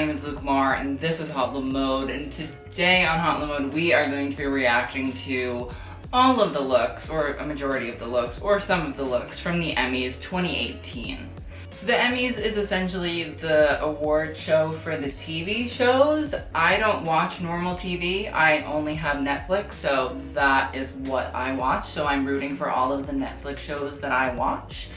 name is Luke Mar, and this is Hot Love Mode, and today on Hot Love Mode we are going to be reacting to all of the looks, or a majority of the looks, or some of the looks from the Emmys 2018. The Emmys is essentially the award show for the TV shows. I don't watch normal TV, I only have Netflix, so that is what I watch. So I'm rooting for all of the Netflix shows that I watch,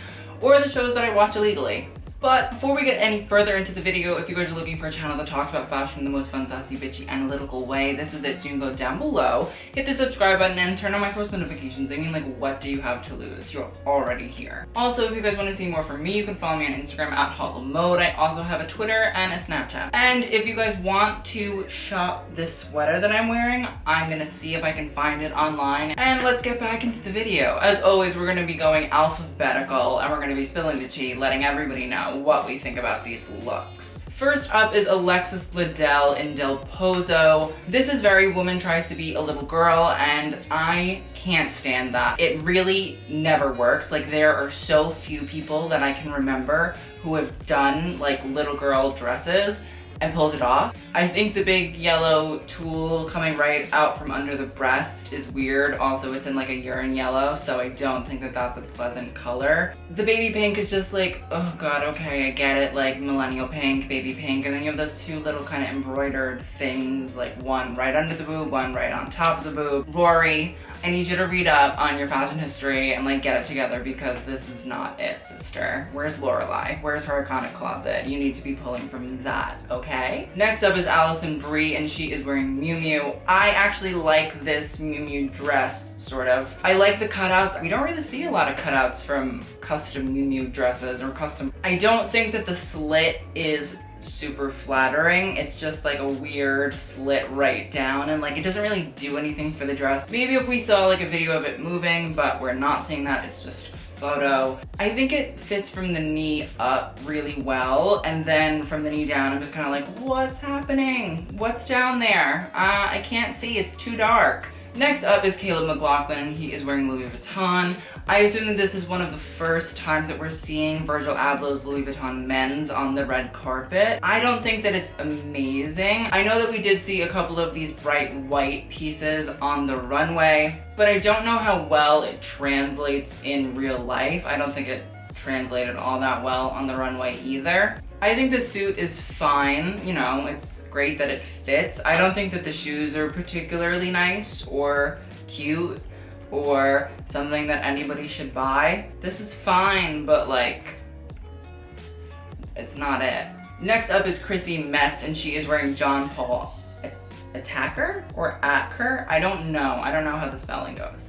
or the shows that I watch illegally. But before we get any further into the video, if you guys are looking for a channel that talks about fashion in the most fun, sassy, bitchy, analytical way, this is it. So you can go down below, hit the subscribe button, and turn on my post notifications. I mean, like, what do you have to lose? You're already here. Also, if you guys want to see more from me, you can follow me on Instagram at Hot Love Mode. I also have a Twitter and a Snapchat. And if you guys want to shop this sweater that I'm wearing, I'm gonna see if I can find it online. And let's get back into the video. As always, we're gonna be going alphabetical, and we're gonna be spilling the tea, letting everybody know what we think about these looks. First up is Alexis Bledel in Del Pozo. This is very Woman Tries to Be a Little Girl, and I can't stand that. It really never works. Like, there are so few people that I can remember who have done like little girl dresses and pulls it off. I think the big yellow tulle coming right out from under the breast is weird. Also, it's in like a urine yellow, so I don't think that that's a pleasant color. The baby pink is just like, oh god, okay, I get it, like millennial pink, baby pink, and then you have those two little kind of embroidered things, like one right under the boob, one right on top of the boob. Rory, I need you to read up on your fashion history and like get it together, because this is not it, sister. Where's Lorelai? Where's her iconic closet? You need to be pulling from that, okay? Next up is Alisom Brie, and she is wearing Miu Miu. I actually like this Miu Miu dress, sort of. I like the cutouts. We don't really see a lot of cutouts from custom Miu Miu dresses or custom. I don't think that the slit is super flattering. It's just like a weird slit right down, and like it doesn't really do anything for the dress. Maybe if we saw like a video of it moving, but we're not seeing that. It's just a photo. I think it fits from the knee up really well, and then from the knee down I'm just kind of like, what's happening? What's down there? I can't see, it's too dark. Next up is McLaughlin, and he is wearing Louis Vuitton. I assume that this is one of the first times that we're seeing Virgil Abloh's Louis Vuitton men's on the red carpet. I don't think that it's amazing. I know that we did see a couple of these bright white pieces on the runway, but I don't know how well it translates in real life. I don't think it translated all that well on the runway either. I think the suit is fine, you know, it's great that it fits. I don't think that the shoes are particularly nice or cute or something that anybody should buy. This is fine, but like, it's not it. Next up is Chrissy Metz, and she is wearing John Paul Attacker or Atker? I don't know how the spelling goes.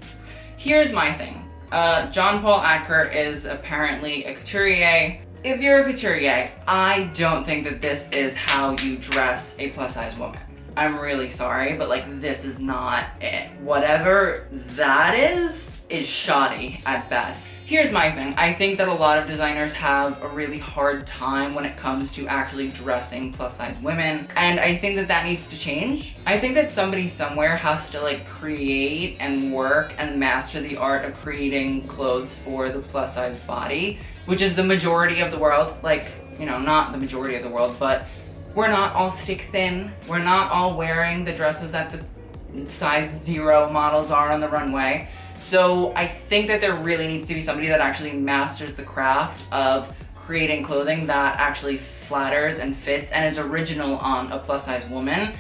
Here's my thing. John Paul Atker is apparently a couturier. If you're a couturier, I don't think that this is how you dress a plus size woman. I'm really sorry, but like, this is not it. Whatever that is shoddy at best. Here's my thing. I think that a lot of designers have a really hard time when it comes to actually dressing plus size women, and I think that that needs to change. I think that somebody somewhere has to like create and work and master the art of creating clothes for the plus size body, which is the majority of the world. Like, you know, not the majority of the world, but we're not all stick thin. We're not all wearing the dresses that the size 0 models are on the runway. So I think that there really needs to be somebody that actually masters the craft of creating clothing that actually flatters and fits and is original on a plus size woman.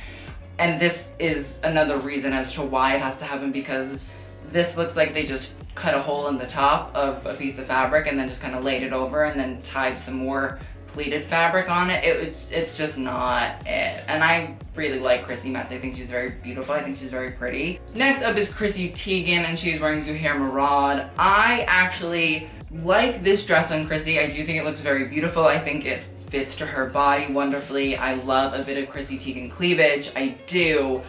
And this is another reason as to why it has to happen, because this looks like they just cut a hole in the top of a piece of fabric and then just kind of laid it over and then tied some more pleated fabric on it. It's just not it. And I really like Chrissy Metz. I think she's very beautiful. I think she's very pretty. Next up is Chrissy Teigen, and she's wearing Zuhair Murad. I actually like this dress on Chrissy. I do think it looks very beautiful. I think it fits to her body wonderfully. I love a bit of Chrissy Teigen cleavage. I do.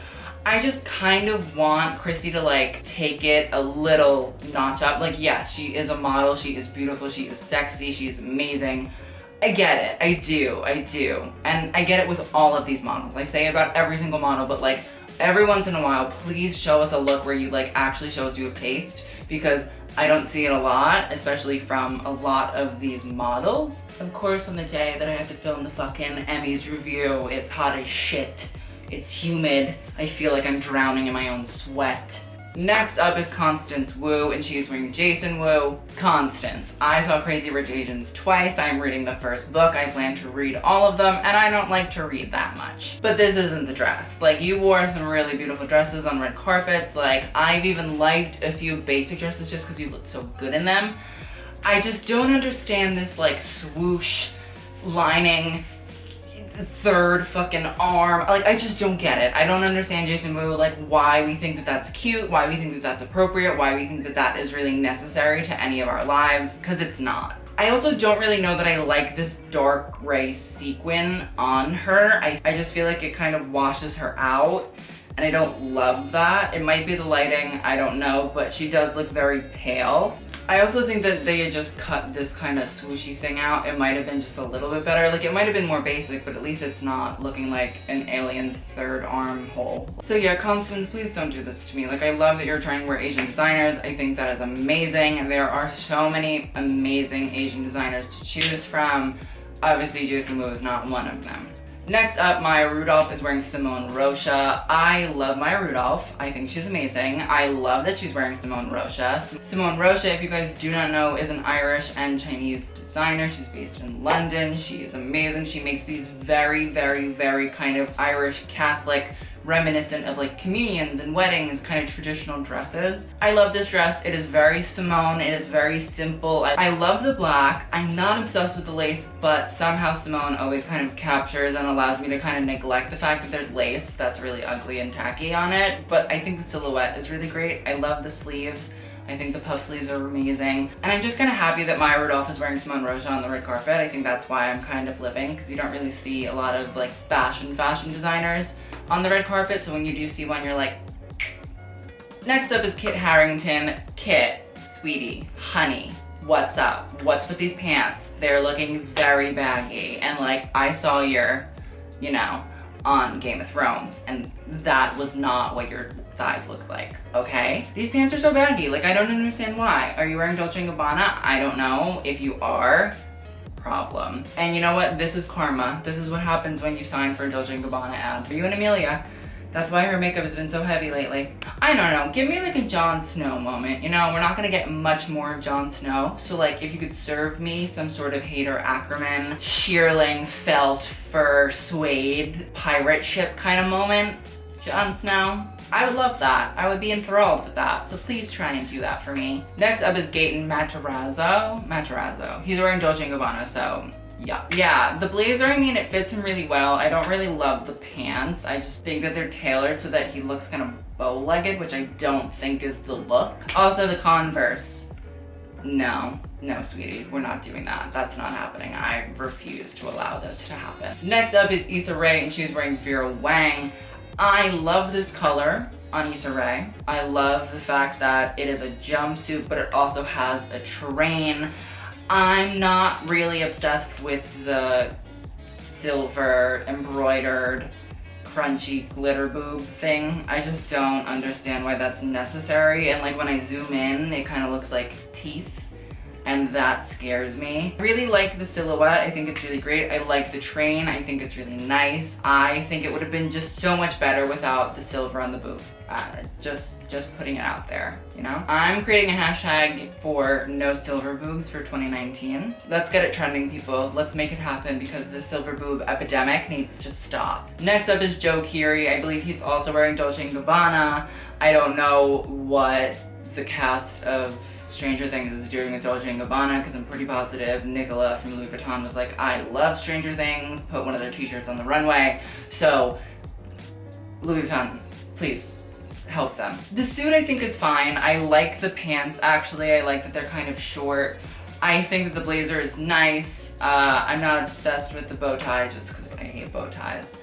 I just kind of want Chrissy to like take it a little notch up. Like, yes, she is a model. She is beautiful. She is sexy. She is amazing. I get it, I do. And I get it with all of these models. I say it about every single model, but like every once in a while, please show us a look where you like actually show us you have taste, because I don't see it a lot, especially from a lot of these models. Of course, on the day that I have to film the fucking Emmys review, it's hot as shit. It's humid. I feel like I'm drowning in my own sweat. Next up is Constance Wu, and she's wearing Jason Wu. Constance. I saw Crazy Rich Asians twice. I'm reading the first book. I plan to read all of them, and I don't like to read that much. But this isn't the dress. Like, you wore some really beautiful dresses on red carpets. Like, I've even liked a few basic dresses just because you look so good in them. I just don't understand this, like, swoosh lining third fucking arm. Like, I just don't get it. I don't understand Jason Wu, like, why we think that that's cute, why we think that that's appropriate, why we think that that is really necessary to any of our lives, because it's not. I also don't really know that I like this dark gray sequin on her. I just feel like it kind of washes her out, and I don't love that. It might be the lighting, I don't know, but she does look very pale. I also think that they had just cut this kind of swooshy thing out. It might have been just a little bit better. Like, it might have been more basic, but at least it's not looking like an alien's third arm hole. So yeah, Constance, please don't do this to me. Like, I love that you're trying to wear Asian designers. I think that is amazing. And there are so many amazing Asian designers to choose from. Obviously, Jason Wu is not one of them. Next up, Maya Rudolph is wearing Simone Rocha. I love Maya Rudolph. I think she's amazing. I love that she's wearing Simone Rocha. Simone Rocha, if you guys do not know, is an Irish and Chinese designer. She's based in London. She is amazing. She makes these very, very, very kind of Irish Catholic, reminiscent of like communions and weddings, kind of traditional dresses. I love this dress. It is very Simone. It is very simple. I love the black. I'm not obsessed with the lace, but somehow Simone always kind of captures and allows me to kind of neglect the fact that there's lace that's really ugly and tacky on it. But I think the silhouette is really great. I love the sleeves. I think the puff sleeves are amazing. And I'm just kind of happy that Maya Rudolph is wearing Simone Rocha on the red carpet. I think that's why I'm kind of living, because you don't really see a lot of like fashion designers on the red carpet. So when you do see one, you're like. Next up is Kit Harrington. Kit, sweetie, honey, what's up? What's with these pants? They're looking very baggy. And like, I saw your, you know, on Game of Thrones, and that was not what your thighs look like, okay? These pants are so baggy. Like, I don't understand why. Are you wearing Dolce Gabbana? I don't know. If you are, problem. And you know what? This is karma. This is what happens when you sign for a Dolce Gabbana ad. For you and Amelia. That's why her makeup has been so heavy lately. I don't know. Give me like a Jon Snow moment. You know, we're not gonna get much more of Jon Snow. So like, if you could serve me some sort of Hader Ackerman, shearling, felt, fur, suede, pirate ship kind of moment, Jon Snow, I would love that. I would be enthralled with that. So please try and do that for me. Next up is Gaten Matarazzo. He's wearing Dolce & Gabbana, so yeah. The blazer, I mean, it fits him really well. I don't really love the pants. I just think that they're tailored so that he looks kind of bow-legged, which I don't think is the look. Also, the Converse. No, sweetie, we're not doing that. That's not happening. I refuse to allow this to happen. Next up is Issa Rae, and she's wearing Vera Wang. I love this color on Issa Rae. I love the fact that it is a jumpsuit, but it also has a train. I'm not really obsessed with the silver embroidered crunchy glitter boob thing. I just don't understand why that's necessary. And like, when I zoom in, it kind of looks like teeth, and that scares me. I really like the silhouette. I think it's really great. I like the train. I think it's really nice. I think it would have been just so much better without the silver on the boob. Just putting it out there, you know? I'm creating a hashtag for no silver boobs for 2019. Let's get it trending, people. Let's make it happen, because the silver boob epidemic needs to stop. Next up is Joe Keery. I believe he's also wearing Dolce & Gabbana. I don't know what the cast of Stranger Things is doing with Dolce & Gabbana, because I'm pretty positive Nicola from Louis Vuitton was like, I love Stranger Things, put one of their t-shirts on the runway. So, Louis Vuitton, please help them. The suit I think is fine. I like the pants, actually. I like that they're kind of short. I think that the blazer is nice. I'm not obsessed with the bow tie just because I hate bow ties.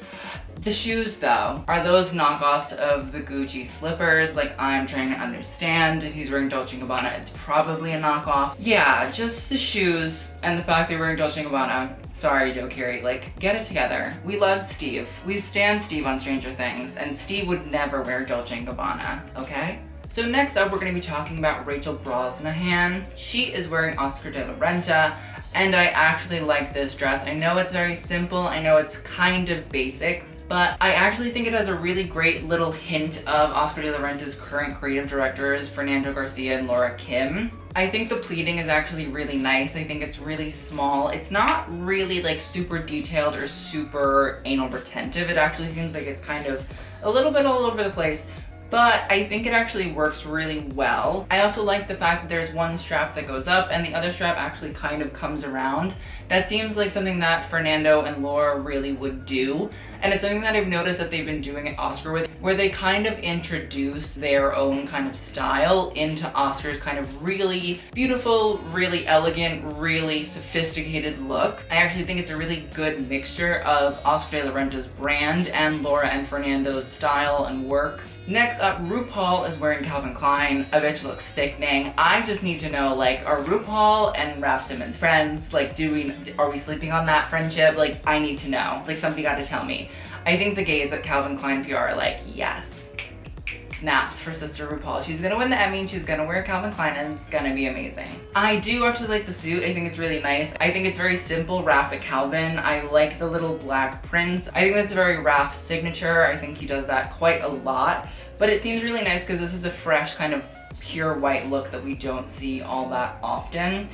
The shoes though, are those knockoffs of the Gucci slippers? Like, I'm trying to understand. If he's wearing Dolce & Gabbana, it's probably a knockoff. Yeah, just the shoes and the fact they're wearing Dolce & Gabbana. Sorry, Joe Keery, like, get it together. We love Steve. We stan Steve on Stranger Things, and Steve would never wear Dolce & Gabbana, okay? So next up, we're going to be talking about Rachel Brosnahan. She is wearing Oscar de la Renta, and I actually like this dress. I know it's very simple, I know it's kind of basic, but I actually think it has a really great little hint of Oscar de la Renta's current creative directors, Fernando Garcia and Laura Kim. I think the pleating is actually really nice. I think it's really small. It's not really like super detailed or super anal retentive. It actually seems like it's kind of a little bit all over the place, but I think it actually works really well. I also like the fact that there's one strap that goes up and the other strap actually kind of comes around. That seems like something that Fernando and Laura really would do. And it's something that I've noticed that they've been doing at Oscar with, where they kind of introduce their own kind of style into Oscar's kind of really beautiful, really elegant, really sophisticated look. I actually think it's a really good mixture of Oscar de la Renta's brand and Laura and Fernando's style and work. Next up, RuPaul is wearing Calvin Klein. A bitch looks thickening. I just need to know, like, are RuPaul and Raf Simons friends? Like, are we sleeping on that friendship? Like, I need to know. Like, somebody got to tell me. I think the gays at Calvin Klein PR are like, yes, snaps for Sister RuPaul. She's gonna win the Emmy and she's gonna wear Calvin Klein and it's gonna be amazing. I do actually like the suit. I think it's really nice. I think it's very simple Raf at Calvin. I like the little black prints. I think that's very Raf signature. I think he does that quite a lot. But it seems really nice because this is a fresh kind of pure white look that we don't see all that often.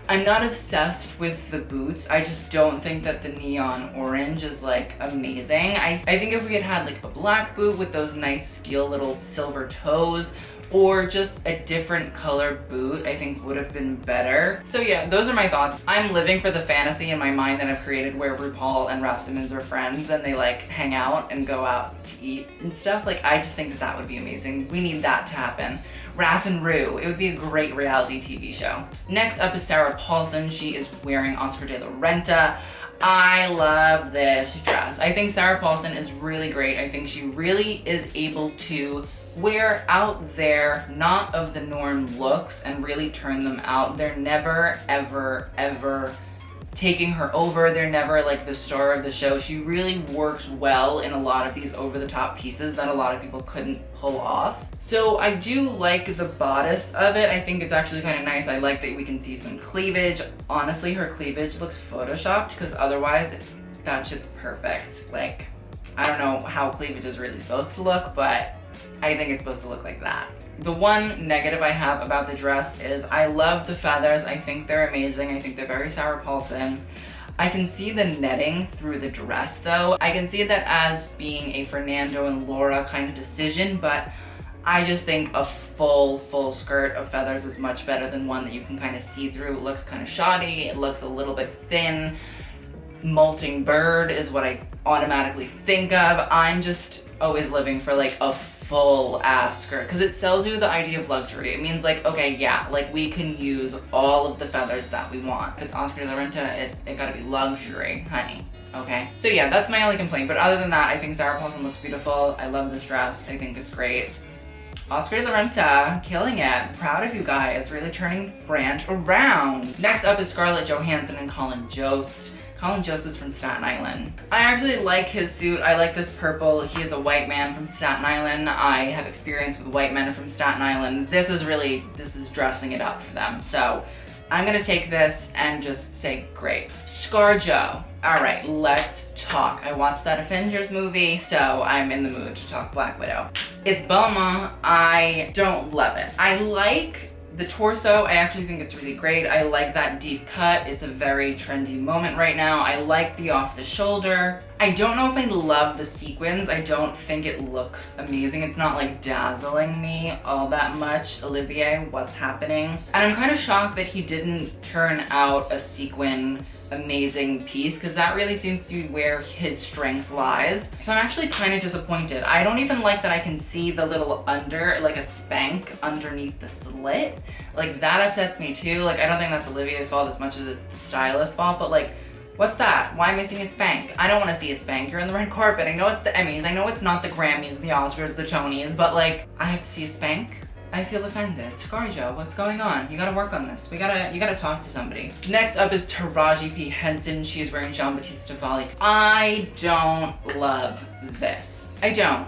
I'm not obsessed with the boots. I just don't think that the neon orange is like amazing. I think if we had had like a black boot with those nice steel little silver toes, or just a different color boot, I think would have been better. So yeah, those are my thoughts. I'm living for the fantasy in my mind that I've created where RuPaul and Raf Simons are friends and they like hang out and go out to eat and stuff. Like, I just think that that would be amazing. We need that to happen. Raf and Ru, it would be a great reality TV show. Next up is Sarah Paulson. She is wearing Oscar de la Renta. I love this dress. I think Sarah Paulson is really great. I think she really is able to wear out there not of the norm looks and really turn them out. They're never, ever, ever taking her over. They're never like the star of the show. She really works well in a lot of these over-the-top pieces that a lot of people couldn't pull off. So I do like the bodice of it. I think it's actually kind of nice. I like that we can see some cleavage. Honestly, her cleavage looks photoshopped because otherwise that shit's perfect. Like, I don't know how cleavage is really supposed to look, but I think it's supposed to look like that. The one negative I have about the dress is I love the feathers. I think they're amazing. I think they're very Sarah Paulson. I can see the netting through the dress though. I can see that as being a Fernando and Laura kind of decision, but I just think a full skirt of feathers is much better than one that you can kind of see through. It looks kind of shoddy. It looks a little bit thin. Molting bird is what I automatically think of. I'm just always living for like a full ass skirt because it sells you the idea of luxury. It means like, okay, yeah, like we can use all of the feathers that we want. If it's Oscar de la Renta, it gotta be luxury, honey. Okay, so yeah, that's my only complaint. But other than that, I think Sarah Paulson looks beautiful. I love this dress. I think it's great. Oscar de la Renta, killing it. Proud of you guys, really turning the brand around. Next up is Scarlett Johansson and Colin Jost. Colin Jost is from Staten Island. I actually like his suit. I like this purple. He is a white man from Staten Island. I have experience with white men from Staten Island. This is dressing it up for them. So I'm gonna take this and just say great. ScarJo. All right, let's talk. I watched that Avengers movie, so I'm in the mood to talk Black Widow. It's Boma. I don't love it. I like the torso. I actually think it's really great. I like that deep cut. It's a very trendy moment right now. I like the off the shoulder. I don't know if I love the sequins. I don't think it looks amazing. It's not like dazzling me all that much. Olivier, what's happening? And I'm kind of shocked that he didn't turn out a sequin amazing piece because that really seems to be where his strength lies. So I'm actually kind of disappointed. I don't even like that I can see the little like a spank underneath the slit. Like that upsets me too. Like I don't think that's Olivier's fault as much as it's the stylist's fault, but like, what's that? Why am I seeing a spank? I don't want to see a spank. You're on the red carpet. I know it's the Emmys. I know it's not the Grammys, the Oscars, the Tonys, but like, I have to see a spank? I feel offended. ScarJo, what's going on? You gotta work on this. You gotta talk to somebody. Next up is Taraji P Henson. She is wearing Jean-Baptiste Valli. I don't love this. I don't.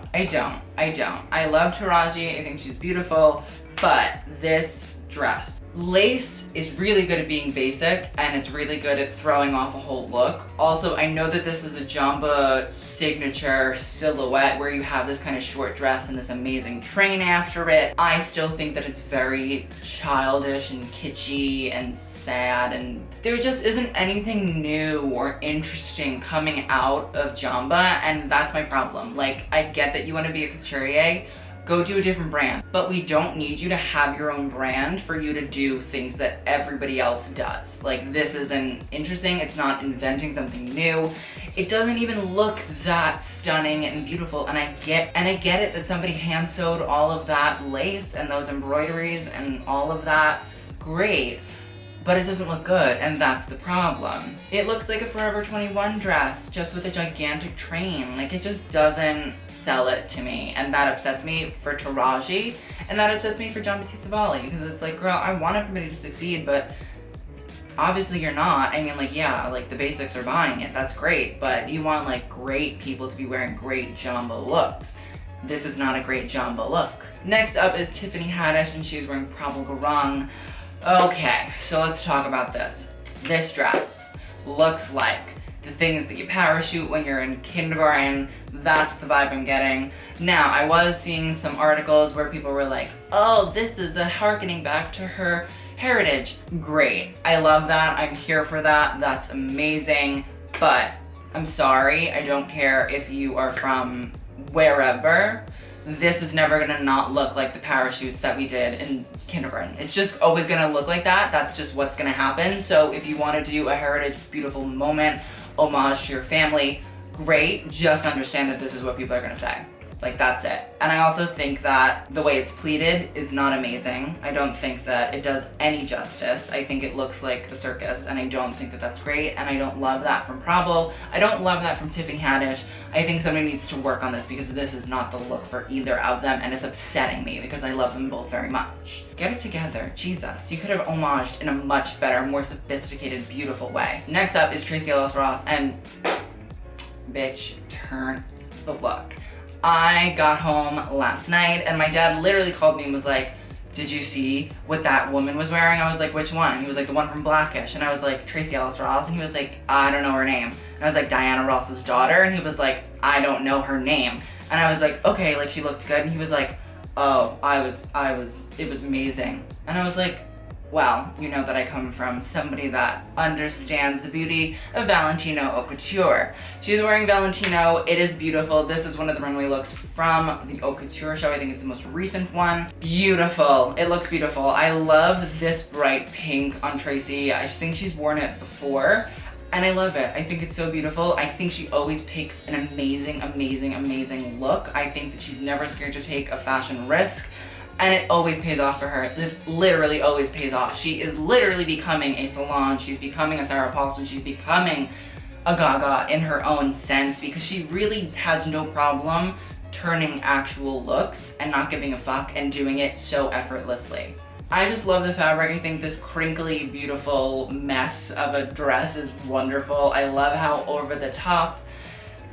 I love Taraji. I think she's beautiful, but this dress. Lace is really good at being basic, and it's really good at throwing off a whole look. Also, I know that this is a Jamba signature silhouette where you have this kind of short dress and this amazing train after it. I still think that it's very childish and kitschy and sad, and there just isn't anything new or interesting coming out of Jamba, and that's my problem. Like, I get that you want to be a couturier, go do a different brand. But we don't need you to have your own brand for you to do things that everybody else does. Like, this isn't interesting, it's not inventing something new. It doesn't even look that stunning and beautiful, and I get it that somebody hand sewed all of that lace and those embroideries and all of that. Great. But it doesn't look good, and that's the problem. It looks like a Forever 21 dress, just with a gigantic train. Like, it just doesn't sell it to me, and that upsets me for Taraji, and that upsets me for Jean-Baptiste Valli, because it's like, girl, I want everybody to succeed, but obviously you're not. I mean, like, yeah, like, the basics are buying it, that's great, but you want, like, great people to be wearing great Jamba looks. This is not a great Jamba look. Next up is Tiffany Haddish, and she's wearing Prabal Gurung. Okay, so let's talk about this. This dress looks like the things that you parachute when you're in kindergarten. That's the vibe I'm getting. Now, I was seeing some articles where people were like, oh, this is a harkening back to her heritage. Great, I love that, I'm here for that, that's amazing, but I'm sorry, I don't care if you are from wherever. This is never gonna not look like the parachutes that we did in kindergarten. It's just always gonna look like that. That's just what's gonna happen. So if you wanna do a heritage, beautiful moment, homage to your family, great. Just understand that this is what people are gonna say. Like, that's it. And I also think that the way it's pleated is not amazing. I don't think that it does any justice. I think it looks like a circus, and I don't think that that's great, and I don't love that from Prabal. I don't love that from Tiffany Haddish. I think somebody needs to work on this because this is not the look for either of them, and it's upsetting me because I love them both very much. Get it together, Jesus. You could have homaged in a much better, more sophisticated, beautiful way. Next up is Tracy Ellis Ross, and bitch, turn the look. I got home last night and my dad literally called me and was like, did you see what that woman was wearing? I was like, which one? And he was like, the one from Blackish. And I was like, Tracee Ellis Ross. And he was like, I don't know her name. And I was like, Diana Ross's daughter. And he was like, I don't know her name. And I was like, okay, like, she looked good. And he was like, oh, it was amazing. And I was like, well, you know that I come from somebody that understands the beauty of Valentino haute couture. She's wearing Valentino. It is beautiful. This is one of the runway looks from the haute couture show. I think it's the most recent one. Beautiful. It looks beautiful. I love this bright pink on Tracee. I think she's worn it before, and I love it. I think it's so beautiful. I think she always picks an amazing, amazing, amazing look. I think that she's never scared to take a fashion risk. And it always pays off for her. It literally always pays off. She is literally becoming a Solange. She's becoming a Sarah Paulson. She's becoming a Gaga in her own sense because she really has no problem turning actual looks and not giving a fuck and doing it so effortlessly. I just love the fabric. I think this crinkly, beautiful mess of a dress is wonderful. I love how over the top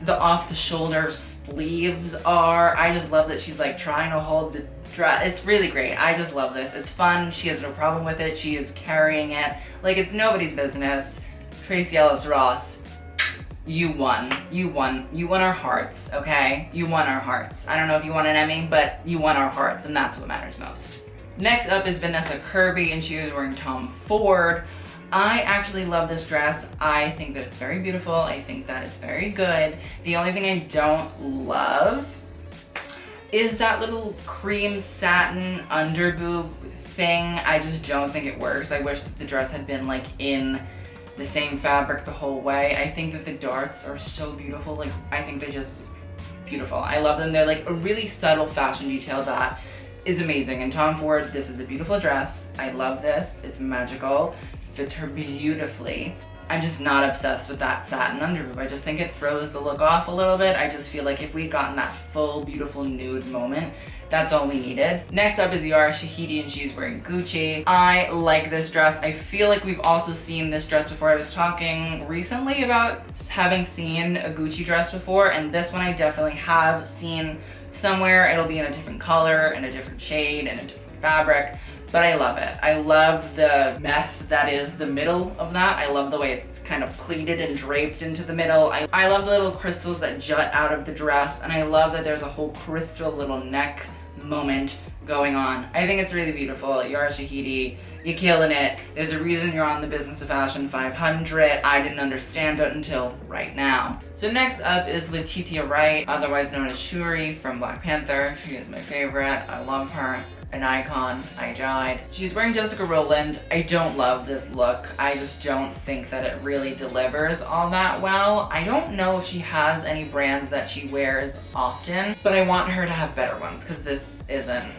the off-the-shoulder sleeves are. I just love that she's like trying to hold the dress. It's really great. I just love this. It's fun. She has no problem with it. She is carrying it like it's nobody's business. Tracee Ellis Ross, you won. You won. You won our hearts, okay? You won our hearts. I don't know if you won an Emmy, but you won our hearts, and that's what matters most. Next up is Vanessa Kirby, and she is wearing Tom Ford. I actually love this dress. I think that it's very beautiful. I think that it's very good. The only thing I don't love is that little cream satin underboob thing. I just don't think it works. I wish that the dress had been like in the same fabric the whole way. I think that the darts are so beautiful. Like, I think they're just beautiful. I love them. They're like a really subtle fashion detail that is amazing. And Tom Ford, this is a beautiful dress. I love this. It's magical. fits her beautifully. I'm just not obsessed with that satin underboob. I just think it throws the look off a little bit. I just feel like if we'd gotten that full, beautiful nude moment, that's all we needed. Next up is Yara Shahidi, and she's wearing Gucci. I like this dress. I feel like we've also seen this dress before. I was talking recently about having seen a Gucci dress before, and this one I definitely have seen somewhere. It'll be in a different color, in a different shade, in a different fabric. But I love it. I love the mess that is the middle of that. I love the way it's kind of pleated and draped into the middle. I love the little crystals that jut out of the dress, and I love that there's a whole crystal little neck moment going on. I think it's really beautiful. Yara Shahidi, you're killing it. There's a reason you're on the Business of Fashion 500. I didn't understand it until right now. So next up is Issa Rae, otherwise known as Shuri from Black Panther. She is my favorite. I love her. An icon. I died. She's wearing Jessica Rowland. I don't love this look. I just don't think that it really delivers all that well. I don't know if she has any brands that she wears often, but I want her to have better ones because this isn't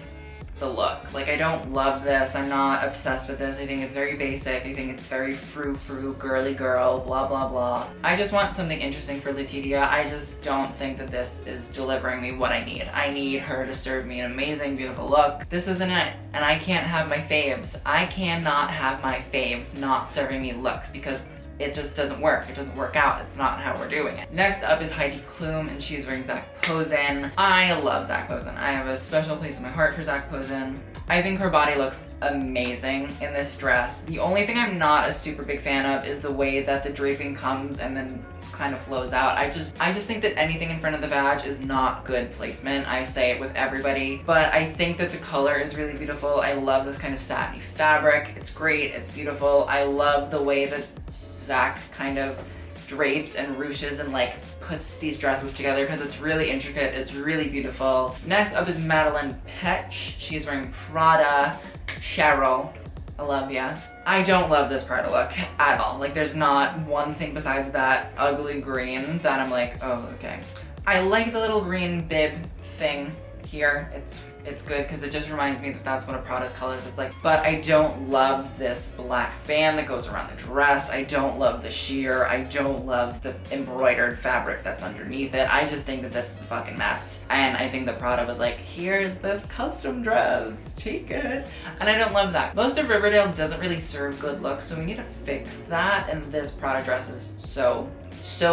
the look. Like, I don't love this. I'm not obsessed with this. I think it's very basic. I think it's very frou-frou, girly girl, blah, blah, blah. I just want something interesting for Letitia. I just don't think that this is delivering me what I need. I need her to serve me an amazing, beautiful look. This isn't it, and I can't have my faves. I cannot have my faves not serving me looks because it just doesn't work. It doesn't work out. It's not how we're doing it. Next up is Heidi Klum, and she's wearing Zac Posen. I love Zac Posen. I have a special place in my heart for Zac Posen. I think her body looks amazing in this dress. The only thing I'm not a super big fan of is the way that the draping comes and then kind of flows out. I just think that anything in front of the badge is not good placement. I say it with everybody, but I think that the color is really beautiful. I love this kind of satiny fabric. It's great. It's beautiful. I love the way that Zac kind of drapes and ruches and like puts these dresses together because it's really intricate. It's really beautiful. Next up is Madeleine Petsch. She's wearing Prada. Cheryl, I love ya. I don't love this Prada look at all. Like, there's not one thing besides that ugly green that I'm like, oh, okay. I like the little green bib thing here. It's good because it just reminds me that that's one of Prada's colors. It's like, but I don't love this black band that goes around the dress. I don't love the sheer. I don't love the embroidered fabric that's underneath it. I just think that this is a fucking mess. And I think that Prada was like, here's this custom dress, take it. And I don't love that. Most of Riverdale doesn't really serve good looks, so we need to fix that. And this Prada dress is so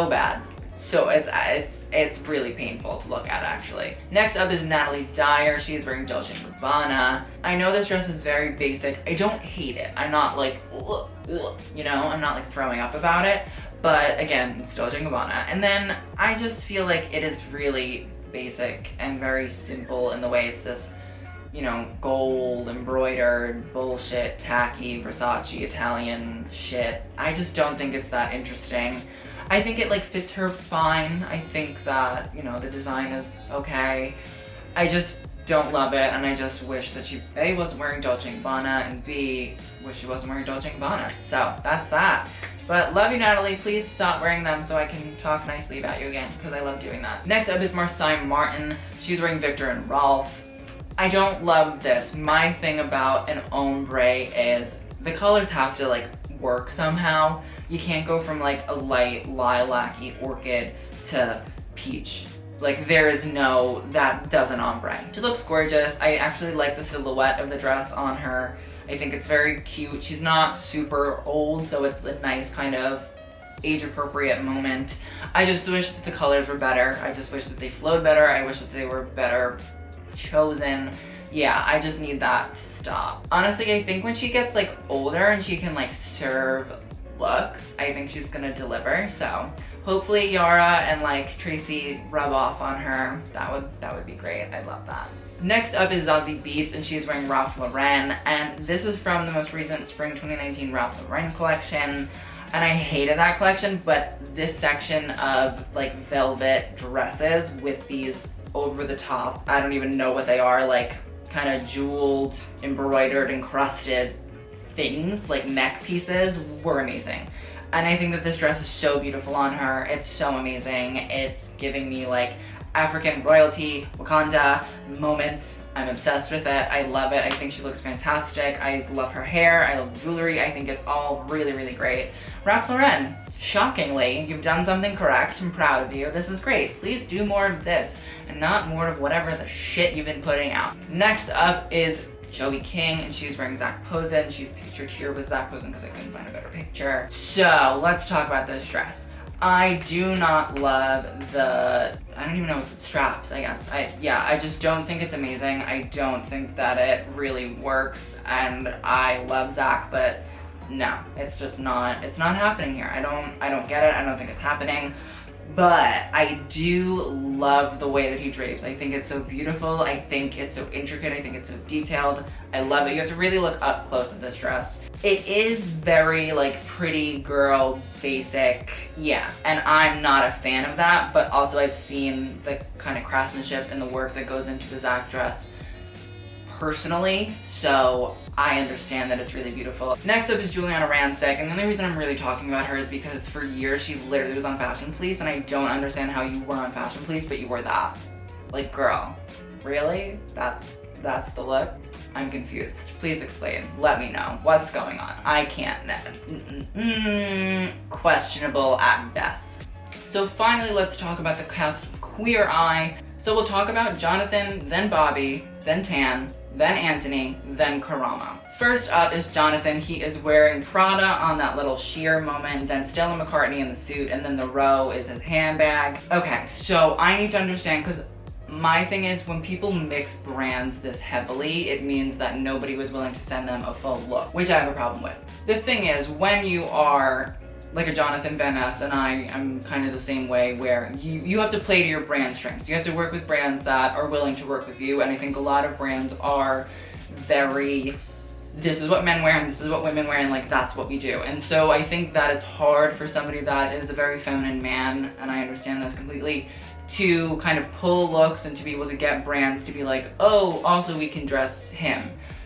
bad. So it's really painful to look at, actually. Next up is Natalie Dyer. She's wearing Dolce Gabbana. I know this dress is very basic. I don't hate it. I'm not like, ugh, you know, I'm not like throwing up about it. But again, it's Dolce Gabbana. And then I just feel like it is really basic and very simple in the way it's this, you know, gold embroidered bullshit, tacky Versace Italian shit. I just don't think it's that interesting. I think it like fits her fine. I think that, you know, the design is okay. I just don't love it, and I just wish that she A, wasn't wearing Dolce & Gabbana, and B, wish she wasn't wearing Dolce & Gabbana. So that's that. But love you, Natalie. Please stop wearing them so I can talk nicely about you again, because I love doing that. Next up is Marseille Martin. She's wearing Victor and Rolf. I don't love this. My thing about an ombre is the colors have to like work somehow. You can't go from like a light lilac-y orchid to peach. Like, there is no, that doesn't ombre. She looks gorgeous. I actually like the silhouette of the dress on her. I think it's very cute. She's not super old, so it's a nice kind of age-appropriate moment. I just wish that the colors were better. I just wish that they flowed better. I wish that they were better chosen. Yeah, I just need that to stop. Honestly, I think when she gets like older and she can like serve looks, I think she's gonna deliver. So hopefully Yara and like Tracee rub off on her. That would be great. I love that. Next up is Zazie Beetz, and she's wearing Ralph Lauren, and this is from the most recent spring 2019 Ralph Lauren collection. And I hated that collection, but this section of like velvet dresses with these over the top, I don't even know what they are, like kind of jeweled, embroidered, encrusted things, like neck pieces, were amazing. And I think that this dress is so beautiful on her. It's so amazing. It's giving me like African royalty, Wakanda moments. I'm obsessed with it. I love it. I think she looks fantastic. I love her hair. I love jewelry. I think it's all really, really great. Ralph Lauren, shockingly, you've done something correct. I'm proud of you. This is great. Please do more of this and not more of whatever the shit you've been putting out. Next up is Joey King, and she's wearing Zac Posen. She's pictured here with Zac Posen because I couldn't find a better picture. So let's talk about this dress. I do not love I don't even know what the straps, I guess. I just don't think it's amazing. I don't think that it really works, and I love Zac, but no, it's not happening here. I don't get it. I don't think it's happening. But I do love the way that he drapes. I think it's so beautiful. I think it's so intricate. I think it's so detailed. I love it. You have to really look up close at this dress. It is very like pretty girl, basic, yeah. And I'm not a fan of that, but also I've seen the kind of craftsmanship and the work that goes into the Zac dress personally, so I understand that it's really beautiful. Next up is Giuliana Rancic, and the only reason I'm really talking about her is because for years she literally was on Fashion Police, and I don't understand how you were on Fashion Police, but you wore that. Like, girl, really? That's the look? I'm confused. Please explain. Let me know. What's going on? I can't. Questionable at best. So finally, let's talk about the cast of Queer Eye. So we'll talk about Jonathan, then Bobby, then Tan, then Anthony, then Karamo. First up is Jonathan. He is wearing Prada on that little sheer moment, then Stella McCartney in the suit, and then the row is his handbag. Okay, so I need to understand, because my thing is when people mix brands this heavily, it means that nobody was willing to send them a full look, which I have a problem with. The thing is, when you are like a Jonathan Van Ness, and I am kind of the same way, where you have to play to your brand strengths. You have to work with brands that are willing to work with you, and I think a lot of brands are very, this is what men wear and this is what women wear, and like that's what we do. And so I think that it's hard for somebody that is a very feminine man, and I understand this completely, to kind of pull looks and to be able to get brands to be like, oh, also we can dress him.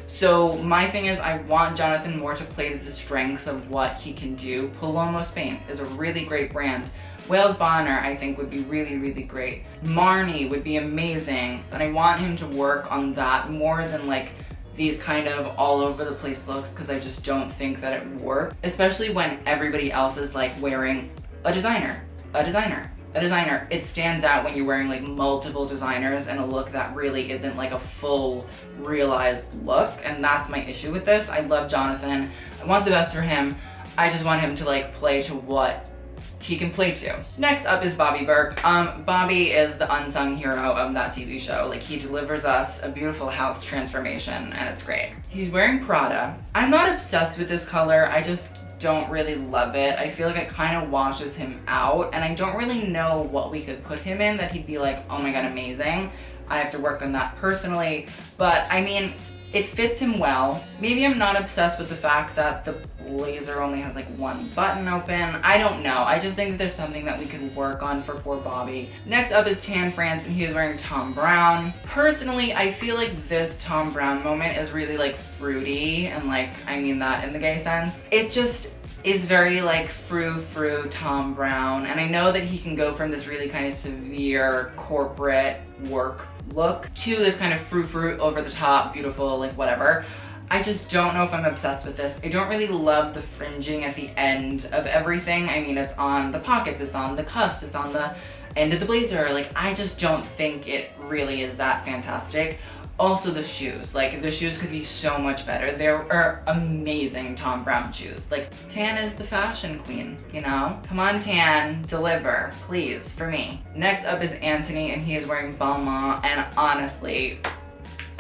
So my thing is, I want Jonathan more to play to the strengths of what he can do. Paloma Spain is a really great brand. Wales Bonner, I think, would be really, really great. Marnie would be amazing, and I want him to work on that more than like these kind of all over the place looks, because I just don't think that it works. Especially when everybody else is like wearing a designer, a designer, a designer. It stands out when you're wearing like multiple designers and a look that really isn't like a full realized look, and that's my issue with this. I love Jonathan. I want the best for him. I just want him to like play to what he can play to. Next up is Bobby Burke. Bobby is the unsung hero of that TV show. Like, he delivers us a beautiful house transformation, and it's great. He's wearing Prada. I'm not obsessed with this color. I just don't really love it. I feel like it kind of washes him out, and I don't really know what we could put him in that he'd be like, oh my god, amazing. I have to work on that personally, but I mean, it fits him well. Maybe I'm not obsessed with the fact that the blazer only has like one button open. I don't know. I just think that there's something that we could work on for poor Bobby. Next up is Tam France, and he is wearing Tom Brown. Personally, I feel like this Tom Brown moment is really like fruity, and like, I mean that in the gay sense. It just is very like frou-frou Tom Brown, and I know that he can go from this really kind of severe corporate work look to this kind of frou-frou, over the top, beautiful, like whatever. I just don't know if I'm obsessed with this. I don't really love the fringing at the end of everything. I mean, it's on the pockets, it's on the cuffs, it's on the end of the blazer. Like, I just don't think it really is that fantastic. Also the shoes, like the shoes could be so much better. There are amazing Tom Brown shoes. Like, Tan is the fashion queen, you know? Come on, Tan, deliver, please, for me. Next up is Anthony, and he is wearing Balmain, and honestly,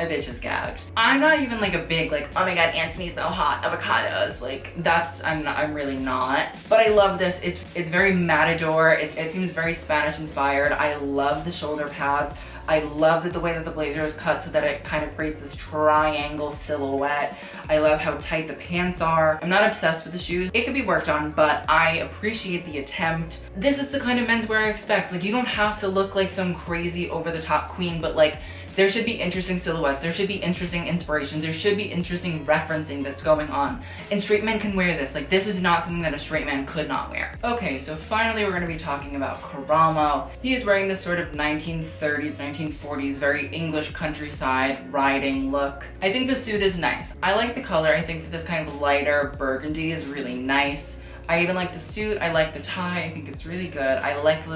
a bitch is gagged. I'm not even like a big like, oh my god, Anthony's so hot, avocados. Like, that's, I'm really not. But I love this. It's very Matador. It seems very Spanish inspired. I love the shoulder pads. I love that the way that the blazer is cut so that it kind of creates this triangle silhouette. I love how tight the pants are. I'm not obsessed with the shoes. It could be worked on, but I appreciate the attempt. This is the kind of menswear I expect. Like, you don't have to look like some crazy over the top queen, but like, There should be interesting silhouettes, there should be interesting inspiration, there should be interesting referencing that's going on. And straight men can wear this. Like, this is not something that a straight man could not wear. Okay, so finally we're gonna be talking about Karamo. He is wearing this sort of 1930s, 1940s, very English countryside riding look. I think the suit is nice. I like the color. I think that this kind of lighter burgundy is really nice. I even like the suit. I like the tie. I think it's really good. I like the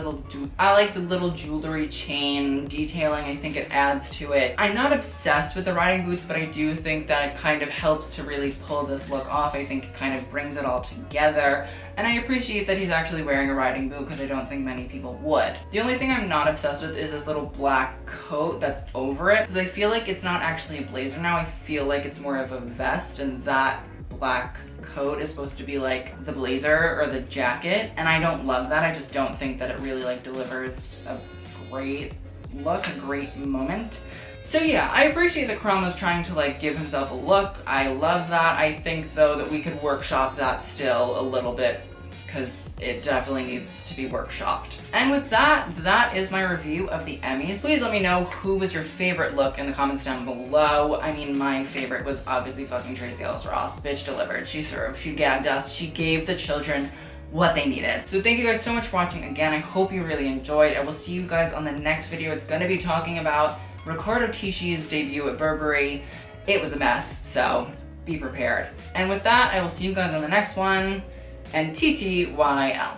little jewelry chain detailing. I think it adds to it. I'm not obsessed with the riding boots, but I do think that it kind of helps to really pull this look off. I think it kind of brings it all together. And I appreciate that he's actually wearing a riding boot because I don't think many people would. The only thing I'm not obsessed with is this little black coat that's over it, because I feel like it's not actually a blazer now. I feel like it's more of a vest, and that black coat is supposed to be like the blazer or the jacket, and I don't love that. I just don't think that it really like delivers a great look, a great moment. So yeah, I appreciate that Karamo's trying to like give himself a look. I love that. I think though that we could workshop that still a little bit, because it definitely needs to be workshopped. And with that, that is my review of the Emmys. Please let me know who was your favorite look in the comments down below. I mean, my favorite was obviously fucking Tracee Ellis Ross. Bitch delivered, she served, she gagged us, she gave the children what they needed. So thank you guys so much for watching again. I hope you really enjoyed. I will see you guys on the next video. It's gonna be talking about Riccardo Tisci's debut at Burberry. It was a mess, so be prepared. And with that, I will see you guys on the next one. And TTYL.